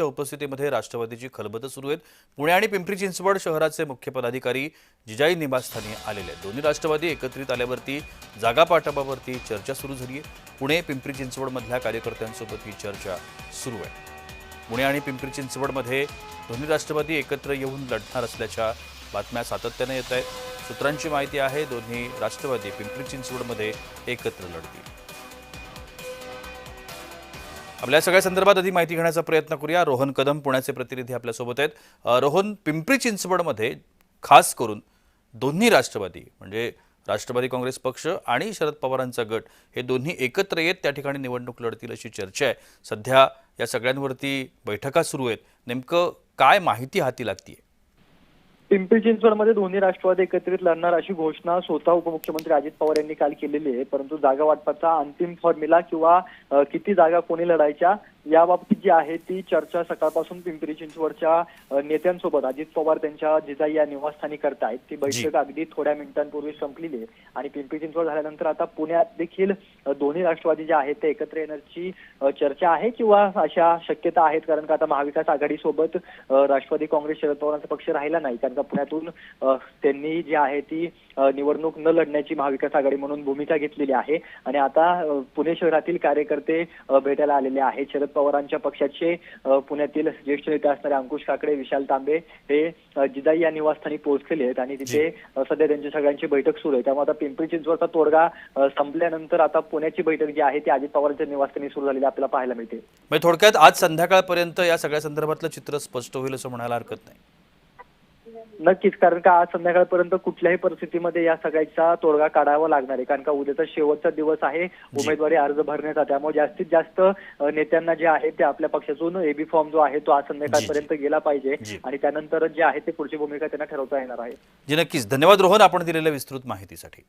उपस्थितीमध्ये राष्ट्रवादीची खलबतं सुरू आहेत। पुणे आणि पिंपरी चिंचवड शहराचे मुख्य पदाधिकारी जिजाई निवासस्थानी आलेले आहेत। दोन्ही राष्ट्रवादी एकत्रित आल्यावरती जागा वाटपावरती चर्चा सुरू झाली आहे। पुणे पिंपरी चिंचवडमधल्या कार्यकर्त्यांसोबत ही चर्चा सुरू आहे। पुणे आणि पिंपरी चिंचवडमध्ये दोन्ही राष्ट्रवादी एकत्र येऊन लढणार असल्याच्या बातम्या सातत्याने येत आहेत। सूत्रांची माहिती आहे, दोन्ही राष्ट्रवादी पिंपरी चिंचवडमध्ये एकत्र लढतील। आपल्या सगळ्या संदर्भात अधिक माहिती घेण्याचा प्रयत्न करूया। रोहन कदम पुण्याचे प्रतिनिधी आपल्यासोबत आहेत। रोहन, पिंपरी चिंचवडमध्ये खास करून दोन्ही राष्ट्रवादी म्हणजे राष्ट्रवादी काँग्रेस पक्ष आणि शरद पवारांचा गट हे दोन्ही एकत्र येत त्या ठिकाणी निवडणूक लढतील अशी चर्चा आहे। सध्या या सगळ्यांवरती बैठका सुरू आहेत। नेमकं काय माहिती हाती लागतीये? पिंपरी चिंचवडमध्ये दोन्ही राष्ट्रवादी एकत्रित लढणार अशी घोषणा स्वतः उपमुख्यमंत्री अजित पवार यांनी काल केलेली आहे। परंतु जागा वाटपाचा अंतिम फॉर्म्युला किंवा किती जागा कोणी लढायच्या याबाबत जी आहे ती चर्चा सकाळपासून पिंपरी चिंचवडच्या नेत्यांसोबत अजित पवार त्यांच्या जिजाई या निवासस्थानी करतायत। ती बैठक अगदी थोड्या मिनिटांपूर्वी संपलेली आहे आणि पिंपरी चिंचवड झाल्यानंतर आता पुण्यात देखील दोन्ही राष्ट्रवादी जे आहेत ते एकत्र येण्याची चर्चा आहे किंवा अशा शक्यता आहेत। कारण का आता महाविकास आघाडीसोबत राष्ट्रवादी काँग्रेस शरद पवारांचा पक्ष राहिला नाही, कारण का पुण्यातून त्यांनी जी आहे ती निवडणूक न लढण्याची महाविकास आघाडी म्हणून भूमिका घेतलेली आहे आणि आता पुणे शहरातील कार्यकर्ते भेटायला आलेले आहेत। शरद पवारांच्या पक्षाचे पुण्यातील ज्येष्ठ नेते असणारे अंकुश काकडे, विशाल तांबे हे जिजाई या निवासस्थानी पोहोचलेले आहेत आणि तिथे सध्या त्यांची सगळ्यांची बैठक सुरू आहे। त्यामुळे आता पिंपरी चिंचवडचा तोडगा संपल्यानंतर आता पुण्याची बैठक जी आहे ती अजित पवारांच्या निवासस्थानी सुरू झालेली आपल्याला पाहायला मिळते। म्हणजे थोडक्यात आज संध्याकाळपर्यंत या सगळ्या संदर्भातलं चित्र स्पष्ट होईल असं म्हणायला हरकत नाही। नक्कीच, कारण का आज संध्याकाळपर्यंत कुठल्याही परिस्थितीमध्ये या सगळ्याचा तोडगा काढावा लागणार आहे। कारण का उद्याचा शेवटचा दिवस आहे उमेदवारी अर्ज भरण्याचा, त्यामुळे जास्तीत जास्त नेत्यांना जे आहे ते आपल्या पक्षातून एबी फॉर्म जो आहे तो आज संध्याकाळपर्यंत गेला पाहिजे आणि त्यानंतर जे आहे ते पुढची भूमिका त्यांना ठरवता येणार आहे। जी नक्कीच, धन्यवाद रोहन आपण दिलेल्या विस्तृत माहितीसाठी।